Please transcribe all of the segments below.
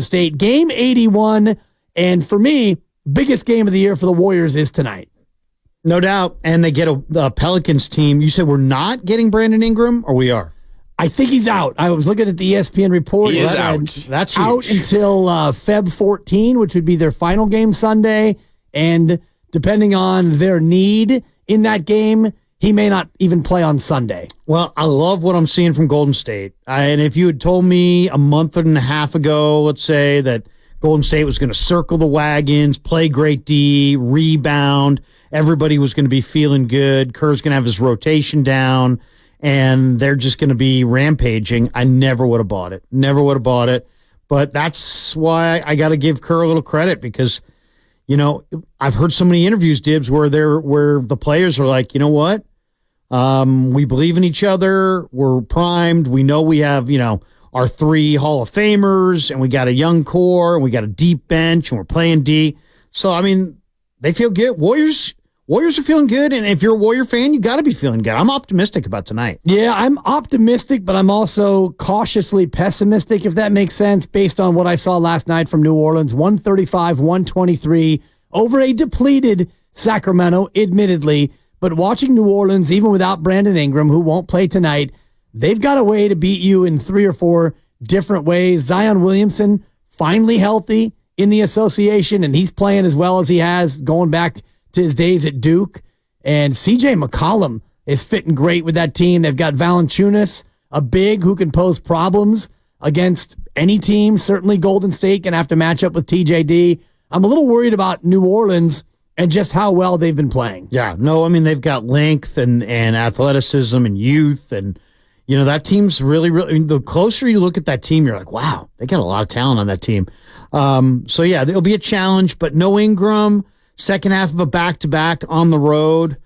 State. Game 81, and for me, biggest game of the year for the Warriors is tonight. No doubt. And they get a Pelicans team. You said we're not getting Brandon Ingram, or we are? I think he's out. I was looking at the ESPN report. He is out. That's huge. Out until Feb 14, which would be their final game Sunday. And depending on their need in that game, he may not even play on Sunday. Well, I love what I'm seeing from Golden State. And if you had told me a month and a half ago, let's say, that Golden State was going to circle the wagons, play great D, rebound, everybody was going to be feeling good, Kerr's going to have his rotation down, and they're just going to be rampaging, I never would have bought it. Never would have bought it. But that's why I got to give Kerr a little credit, because, you know, I've heard so many interviews, Dibs, where the players are like, you know what? We believe in each other. We're primed. We know we have, you know, our 3 Hall of Famers, and we got a young core, and we got a deep bench, and we're playing D. So, I mean, they feel good. Warriors are feeling good, and if you're a Warrior fan, you got to be feeling good. I'm optimistic about tonight. Yeah, I'm optimistic, but I'm also cautiously pessimistic, if that makes sense, based on what I saw last night from New Orleans. 135-123 over a depleted Sacramento, admittedly. But watching New Orleans, even without Brandon Ingram, who won't play tonight, they've got a way to beat you in 3 or 4 different ways. Zion Williamson, finally healthy in the association, and he's playing as well as he has going back to his days at Duke. And C.J. McCollum is fitting great with that team. They've got Valanciunas, a big who can pose problems against any team. Certainly Golden State can have to match up with TJD. I'm a little worried about New Orleans and just how well they've been playing. Yeah, no, I mean, they've got length and athleticism and youth, and, you know, that team's really, I mean, the closer you look at that team, you're like, wow, they got a lot of talent on that team. So, yeah, it'll be a challenge, but no Ingram, second half of a back-to-back on the road.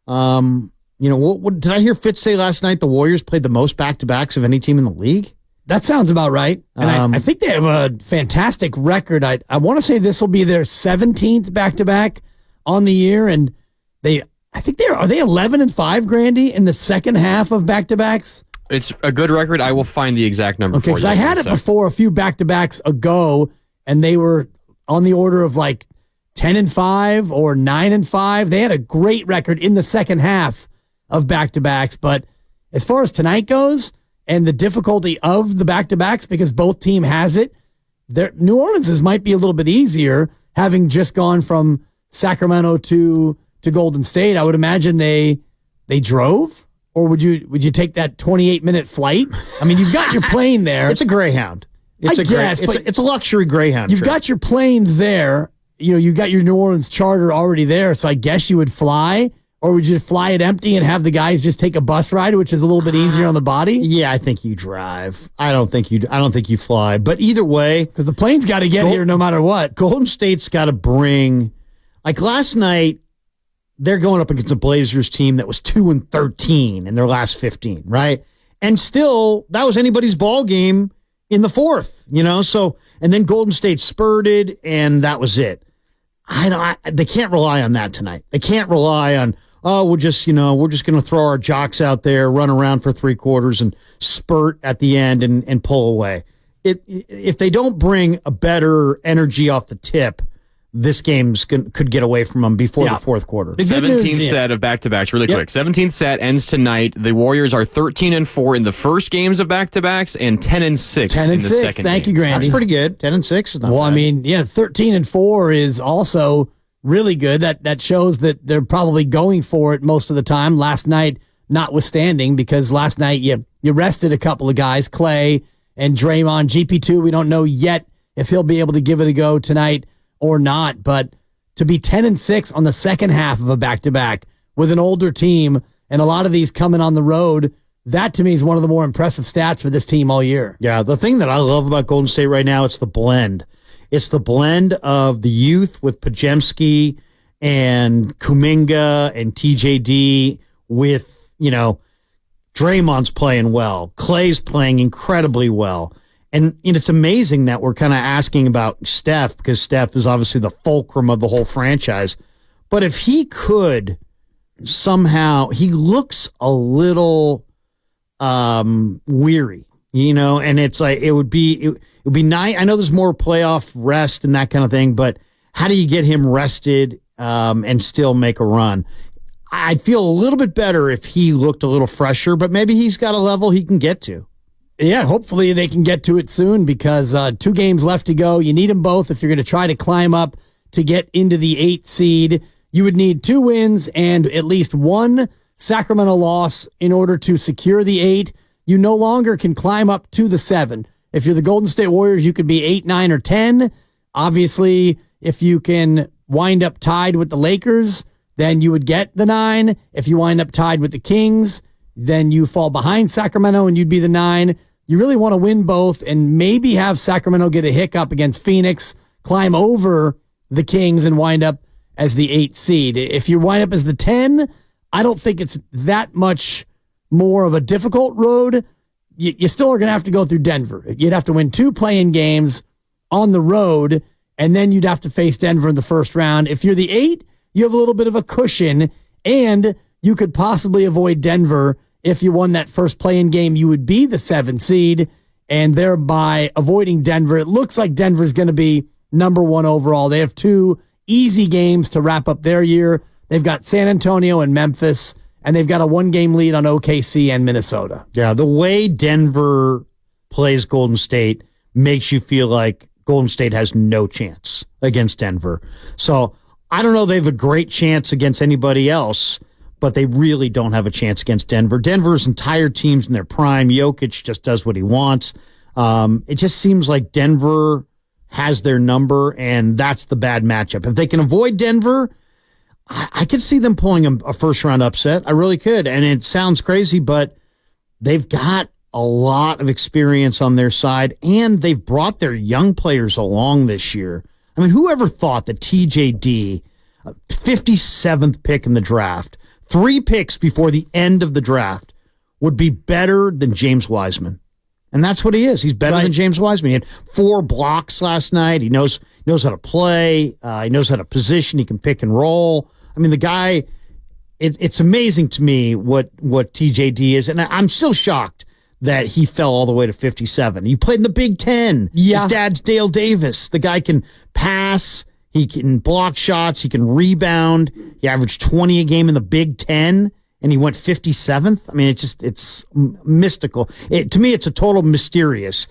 You know, what did I hear Fitz say last night? The Warriors played the most back-to-backs of any team in the league? That sounds about right. And I think they have a fantastic record. I want to say this will be their 17th back-to-back on the year, and are they 11-5, Grandy, in the second half of back-to-backs? It's a good record. I will find the exact number for you. Okay, because I had it before a few back-to-backs ago, and they were on the order of like 10-5 or 9-5. They had a great record in the second half of back-to-backs, but as far as tonight goes and the difficulty of the back-to-backs, because both team has it, New Orleans might be a little bit easier, having just gone from Sacramento to Golden State. I would imagine they drove, or would you take that 28-minute flight? I mean, you've got your plane there. It's a Greyhound. It's a luxury Greyhound. You've trip. got your plane there. You know, you've got your New Orleans charter already there. So I guess you would fly, or would you fly it empty and have the guys just take a bus ride, which is a little bit easier on the body? Yeah, I think you drive. I don't think you fly. But either way, because the plane's got to get here no matter what. Golden State's got to bring. Like last night, they're going up against a Blazers team that was 2-13 in their last 15, right? And still, that was anybody's ball game in the fourth, you know? So, and then Golden State spurted, and that was it. They can't rely on that tonight. They can't rely on, we're just going to throw our jocks out there, run around for 3 quarters, and spurt at the end and pull away. If they don't bring a better energy off the tip, this could get away from them before the fourth quarter. The 17th set of back-to-backs, really quick. 17th set ends tonight. The Warriors are 13-4 in the first games of back-to-backs and 10-6 in the second. Thank you, Grandy. That's pretty good. 10-6 is not bad. I mean, 13-4 is also really good. That shows that they're probably going for it most of the time. Last night, notwithstanding, because last night you rested a couple of guys, Clay and Draymond. GP2, we don't know yet if he'll be able to give it a go tonight or not, but to be 10-6 on the second half of a back-to-back with an older team and a lot of these coming on the road, that to me is one of the more impressive stats for this team all year. Yeah, the thing that I love about Golden State right now, it's the blend. It's the blend of the youth with Podziemski and Kuminga and TJD with, Draymond's playing well. Clay's playing incredibly well. And it's amazing that we're kind of asking about Steph, because Steph is obviously the fulcrum of the whole franchise. But if he could somehow, he looks a little weary. And it's like it would be nice. I know there's more playoff rest and that kind of thing, but how do you get him rested and still make a run? I'd feel a little bit better if he looked a little fresher, but maybe he's got a level he can get to. Yeah, hopefully they can get to it soon because 2 games left to go. You need them both if you're going to try to climb up to get into the 8th seed. You would need 2 wins and at least 1 Sacramento loss in order to secure the 8. You no longer can climb up to the 7. If you're the Golden State Warriors, you could be 8, 9, or 10. Obviously, if you can wind up tied with the Lakers, then you would get the 9. If you wind up tied with the Kings, then you fall behind Sacramento and you'd be the 9. You really want to win both and maybe have Sacramento get a hiccup against Phoenix, climb over the Kings and wind up as the 8th seed. If you wind up as the 10, I don't think it's that much more of a difficult road. You still are going to have to go through Denver. You'd have to win 2 play-in games on the road, and then you'd have to face Denver in the first round. If you're the 8, you have a little bit of a cushion, and you could possibly avoid Denver. If you won that first play-in game, you would be the 7th seed, and thereby avoiding Denver. It looks like Denver's going to be number 1 overall. They have 2 easy games to wrap up their year. They've got San Antonio and Memphis, and they've got a 1-game lead on OKC and Minnesota. Yeah, the way Denver plays Golden State makes you feel like Golden State has no chance against Denver. So I don't know they have a great chance against anybody else, but they really don't have a chance against Denver. Denver's entire team's in their prime. Jokic just does what he wants. It just seems like Denver has their number, and that's the bad matchup. If they can avoid Denver, I could see them pulling a first-round upset. I really could. And it sounds crazy, but they've got a lot of experience on their side, and they've brought their young players along this year. I mean, whoever thought that TJD, 57th pick in the draft, 3 picks before the end of the draft, would be better than James Wiseman? And that's what he is. He's better than James Wiseman. He had 4 blocks last night. He knows how to play. He knows how to position. He can pick and roll. I mean, the guy, it's amazing to me what TJD is. And I'm still shocked that he fell all the way to 57. He played in the Big Ten. Yeah. His dad's Dale Davis. The guy can pass. He can block shots. He can rebound. He averaged 20 a game in the Big Ten, and he went 57th. I mean, it's mystical. To me, it's a total mysterious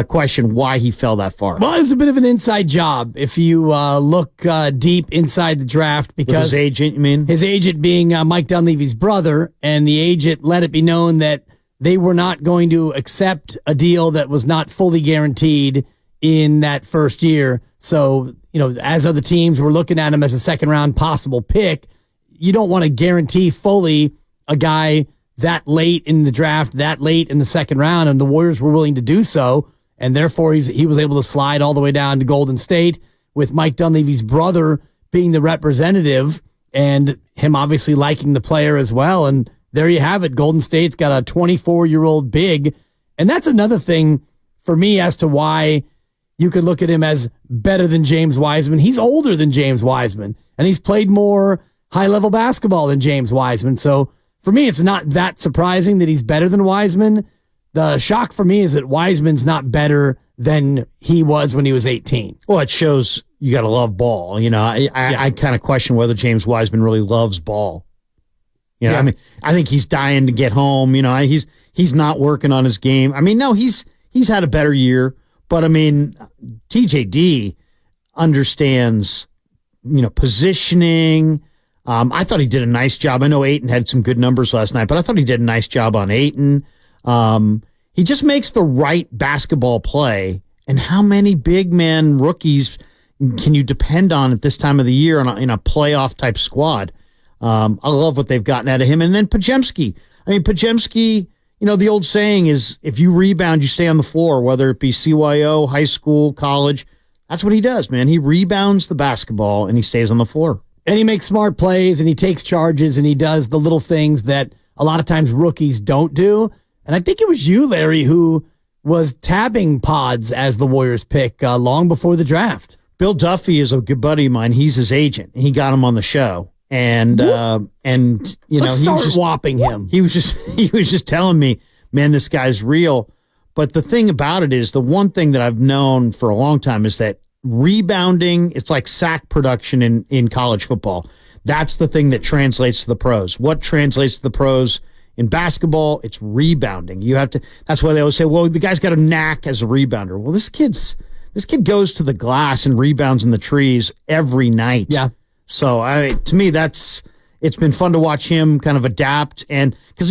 question why he fell that far. Well, it was a bit of an inside job if you look deep inside the draft because with his agent, you mean? His agent being Mike Dunleavy's brother, and the agent let it be known that they were not going to accept a deal that was not fully guaranteed in that first year. So, as other teams were looking at him as a second-round possible pick, you don't want to guarantee fully a guy that late in the draft, that late in the second round, and the Warriors were willing to do so, and therefore he was able to slide all the way down to Golden State with Mike Dunleavy's brother being the representative and him obviously liking the player as well, and there you have it. Golden State's got a 24-year-old big, and that's another thing for me as to why you could look at him as better than James Wiseman. He's older than James Wiseman, and he's played more high-level basketball than James Wiseman. So for me, it's not that surprising that he's better than Wiseman. The shock for me is that Wiseman's not better than he was when he was 18. Well, it shows you got to love ball. I kind of question whether James Wiseman really loves ball. I mean, I think he's dying to get home. He's not working on his game. I mean, no, he's had a better year, but I mean, TJD understands, positioning. I thought he did a nice job. I know Ayton had some good numbers last night, but I thought he did a nice job on Ayton. He just makes the right basketball play. And how many big man rookies can you depend on at this time of the year in a playoff type squad? I love what they've gotten out of him. And then Podziemski. I mean, Podziemski, the old saying is if you rebound, you stay on the floor, whether it be CYO, high school, college. That's what he does, man. He rebounds the basketball and he stays on the floor. And he makes smart plays and he takes charges and he does the little things that a lot of times rookies don't do. And I think it was you, Larry, who was tabbing Pods as the Warriors pick long before the draft. Bill Duffy is a good buddy of mine. He's his agent. He got him on the show. And Let's start whopping him. He was just telling me, man, this guy's real. But the thing about it is, the one thing that I've known for a long time is that rebounding, it's like sack production in college football. That's the thing that translates to the pros. What translates to the pros in basketball? It's rebounding. That's why they always say, well, the guy's got a knack as a rebounder. Well, this kid goes to the glass and rebounds in the trees every night. Yeah. So to me, it's been fun to watch him kind of adapt. And because,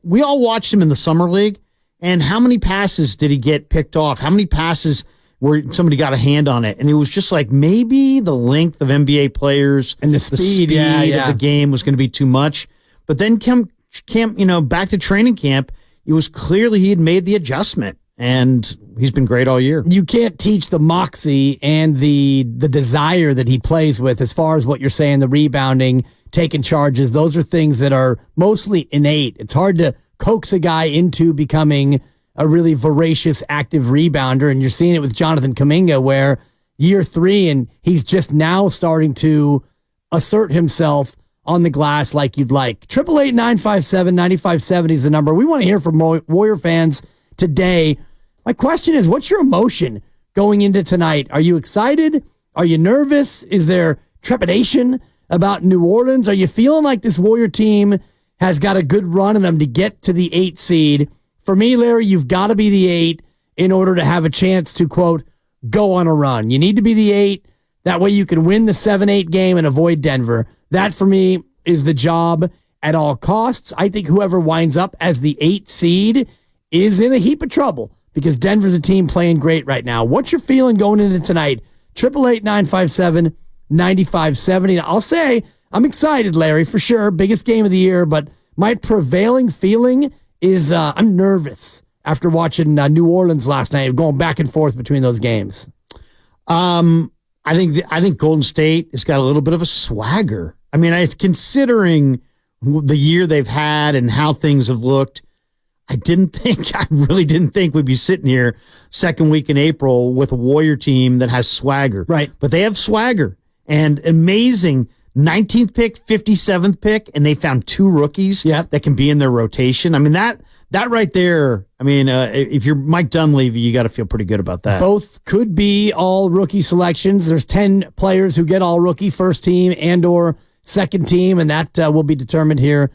we all watched him in the summer league, and how many passes did he get picked off? How many passes where somebody got a hand on it? And it was just like maybe the length of NBA players and the speed of the game was going to be too much. But then back to training camp, it was clearly he had made the adjustment, and he's been great all year. You can't teach the moxie and the desire that he plays with, as far as what you're saying, the rebounding, taking charges. Those are things that are mostly innate. It's hard to coax a guy into becoming a really voracious, active rebounder, and you're seeing it with Jonathan Kuminga, where year 3, and he's just now starting to assert himself on the glass like you'd like. 888-957-9570 is the number. We want to hear from Warrior fans today. My question is, what's your emotion going into tonight? Are you excited? Are you nervous? Is there trepidation about New Orleans? Are you feeling like this Warrior team has got a good run in them to get to the 8 seed? For me, Larry, you've got to be the 8 in order to have a chance to, quote, go on a run. You need to be the 8. That way you can win the 7-8 game and avoid Denver. That, for me, is the job at all costs. I think whoever winds up as the 8 seed is in a heap of trouble because Denver's a team playing great right now. What's your feeling going into tonight? 888-957-9570. I'll say I'm excited, Larry, for sure. Biggest game of the year, but my prevailing feeling is I'm nervous after watching New Orleans last night, going back and forth between those games. I think Golden State has got a little bit of a swagger. I mean, considering the year they've had and how things have looked, I really didn't think we'd be sitting here second week in April with a Warrior team that has swagger. Right. But they have swagger and amazing 19th pick, 57th pick, and they found 2 rookies that can be in their rotation. I mean, that right there, if you're Mike Dunleavy, you got to feel pretty good about that. Both could be all rookie selections. There's 10 players who get all rookie first team and or second team, and that will be determined here